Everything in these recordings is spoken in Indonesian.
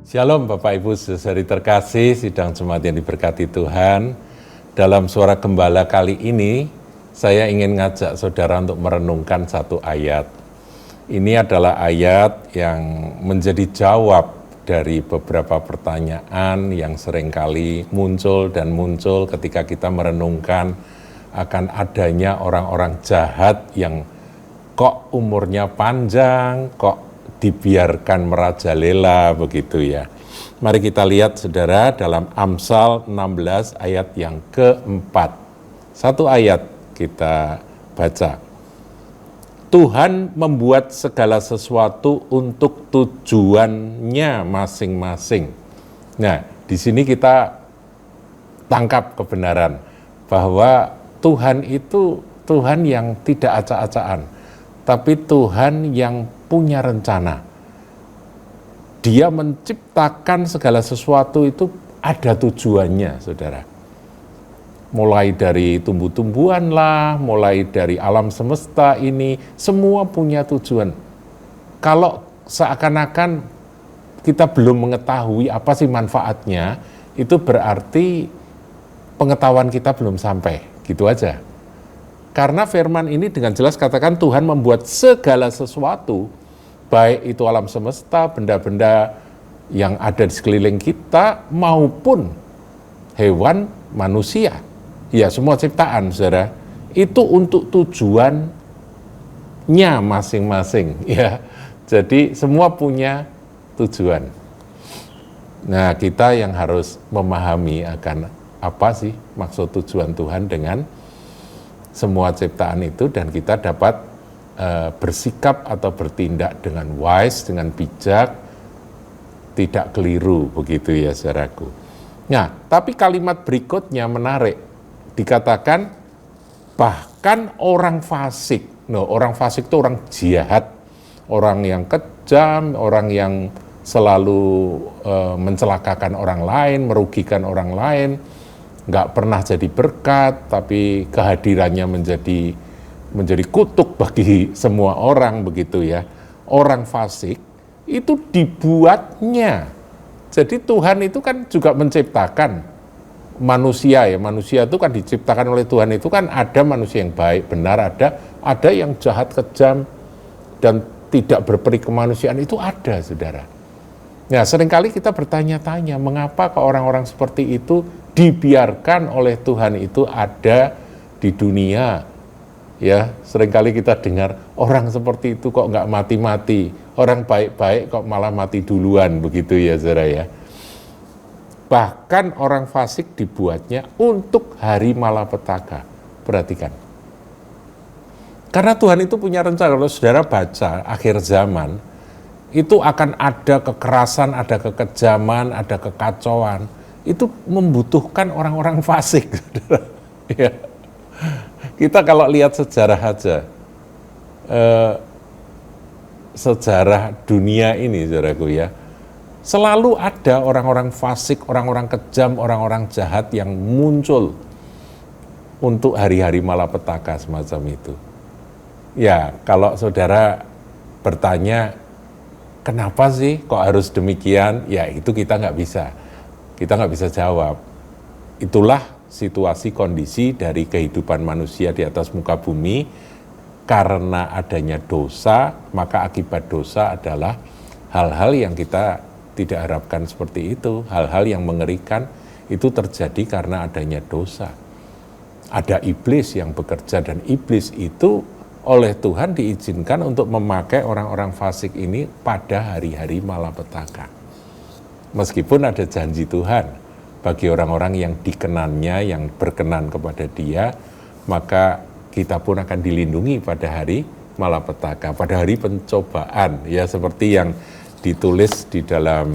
Shalom Bapak Ibu saudari terkasih, sidang Jemaat yang diberkati Tuhan. Dalam Suara Gembala kali ini, saya ingin ngajak saudara untuk merenungkan satu ayat. Ini adalah ayat yang menjadi jawab dari beberapa pertanyaan yang seringkali muncul ketika kita merenungkan akan adanya orang-orang jahat yang kok umurnya panjang, kok dibiarkan merajalela begitu ya. Mari kita lihat saudara dalam Amsal 16 ayat yang keempat. Satu ayat kita baca. Tuhan membuat segala sesuatu untuk tujuannya masing-masing. Nah, di sini kita tangkap kebenaran bahwa Tuhan itu Tuhan yang tidak acak-acakan, tapi Tuhan yang punya rencana. Dia menciptakan segala sesuatu itu ada tujuannya, saudara. Mulai dari tumbuh-tumbuhan lah, mulai dari alam semesta ini, semua punya tujuan. Kalau seakan-akan kita belum mengetahui apa sih manfaatnya, itu berarti pengetahuan kita belum sampai, gitu aja. Karena firman ini dengan jelas katakan Tuhan membuat segala sesuatu, baik itu alam semesta, benda-benda yang ada di sekeliling kita, maupun hewan, manusia. Ya, semua ciptaan, saudara, itu untuk tujuannya masing-masing. Ya, jadi semua punya tujuan. Nah, kita yang harus memahami akan apa sih maksud tujuan Tuhan dengan semua ciptaan itu, dan kita dapat bersikap atau bertindak dengan wise, dengan bijak, tidak keliru, begitu ya saudaraku. Nah, tapi kalimat berikutnya menarik, dikatakan bahkan orang fasik. Orang fasik itu orang jahat, orang yang kejam, orang yang selalu mencelakakan orang lain, merugikan orang lain, nggak pernah jadi berkat, tapi kehadirannya menjadi kutuk bagi semua orang, begitu ya. Orang fasik itu dibuatnya. Jadi Tuhan itu kan juga menciptakan manusia ya. Manusia itu kan diciptakan oleh Tuhan, itu kan ada manusia yang baik, benar, ada yang jahat, kejam, dan tidak berperi kemanusiaan, itu ada, saudara. Nah, seringkali kita bertanya-tanya, mengapa ke orang-orang seperti itu dibiarkan oleh Tuhan itu ada di dunia. Ya, seringkali kita dengar orang seperti itu kok nggak mati-mati, orang baik-baik kok malah mati duluan, begitu ya saudara ya. Bahkan orang fasik dibuatnya untuk hari malapetaka. Perhatikan. Karena Tuhan itu punya rencana. Kalau saudara baca akhir zaman, itu akan ada kekerasan, ada kekejaman, ada kekacauan. Itu membutuhkan orang-orang fasik. Ya. Kita kalau lihat sejarah aja, sejarah dunia ini, saudaraku ya, selalu ada orang-orang fasik, orang-orang kejam, orang-orang jahat yang muncul untuk hari-hari malapetaka semacam itu. Ya, kalau saudara bertanya, kenapa sih kok harus demikian? Ya, itu kita nggak bisa jawab. Itulah situasi kondisi dari kehidupan manusia di atas muka bumi. Karena adanya dosa, maka akibat dosa adalah hal-hal yang kita tidak harapkan seperti itu. Hal-hal yang mengerikan itu terjadi karena adanya dosa. Ada iblis yang bekerja, dan iblis itu oleh Tuhan diizinkan untuk memakai orang-orang fasik ini pada hari-hari malapetaka. Meskipun ada janji Tuhan bagi orang-orang yang dikenannya, yang berkenan kepada Dia, maka kita pun akan dilindungi pada hari malapetaka, pada hari pencobaan, ya seperti yang ditulis di dalam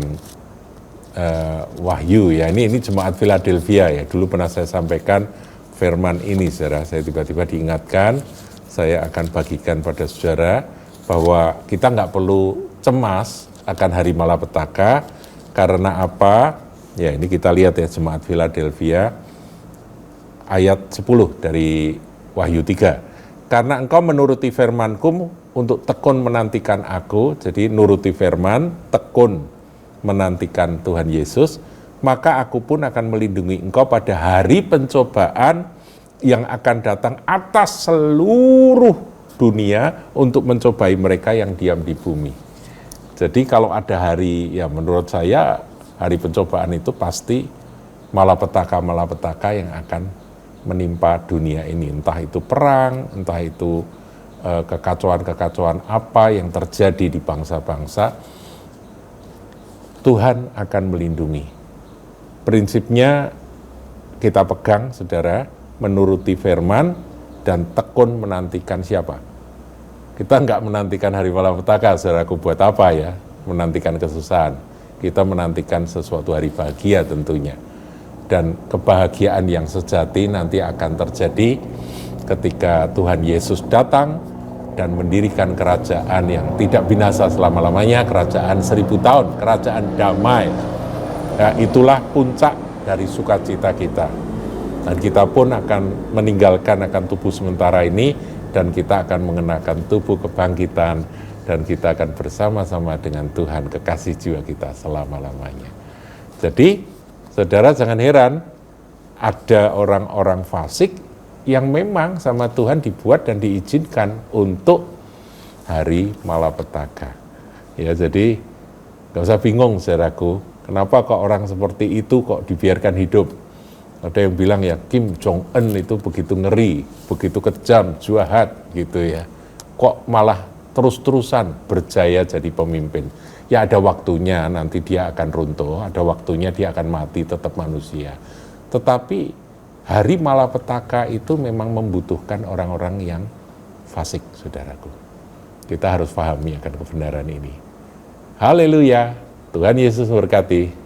Wahyu ya. Ini jemaat Philadelphia ya. Dulu pernah saya sampaikan firman ini, saudara. Saya tiba-tiba diingatkan, saya akan bagikan pada saudara bahwa kita nggak perlu cemas akan hari malapetaka. Karena apa? Ya, ini kita lihat ya, jemaat Philadelphia ayat 10 dari Wahyu 3. Karena engkau menuruti firman-Ku untuk tekun menantikan Aku, jadi nuruti firman, tekun menantikan Tuhan Yesus, maka aku pun akan melindungi engkau pada hari pencobaan yang akan datang atas seluruh dunia untuk mencobai mereka yang diam di bumi. Jadi kalau ada hari, ya menurut saya hari pencobaan itu pasti malapetaka yang akan menimpa dunia ini. Entah itu perang, entah itu kekacauan-kekacauan apa yang terjadi di bangsa-bangsa, Tuhan akan melindungi. Prinsipnya kita pegang, saudara, menuruti firman dan tekun menantikan siapa? Kita enggak menantikan hari malapetaka, saudaraku, buat apa ya? Menantikan kesusahan. Kita menantikan sesuatu hari bahagia tentunya. Dan kebahagiaan yang sejati nanti akan terjadi ketika Tuhan Yesus datang dan mendirikan kerajaan yang tidak binasa selama-lamanya, kerajaan 1000 tahun, kerajaan damai. Nah, itulah puncak dari sukacita kita. Dan kita pun akan meninggalkan akan tubuh sementara ini, dan kita akan mengenakan tubuh kebangkitan, dan kita akan bersama-sama dengan Tuhan kekasih jiwa kita selama-lamanya. Jadi, saudara jangan heran, ada orang-orang fasik yang memang sama Tuhan dibuat dan diizinkan untuk hari malapetaka. Ya, jadi gak usah bingung, saudaraku, kenapa kok orang seperti itu kok dibiarkan hidup. Ada yang bilang ya Kim Jong-un itu begitu ngeri, begitu kejam, jahat gitu ya. Kok malah terus-terusan berjaya jadi pemimpin. Ya ada waktunya nanti dia akan runtuh, ada waktunya dia akan mati, tetap manusia. Tetapi hari malapetaka itu memang membutuhkan orang-orang yang fasik, saudaraku. Kita harus pahami akan kebenaran ini. Haleluya, Tuhan Yesus memberkati.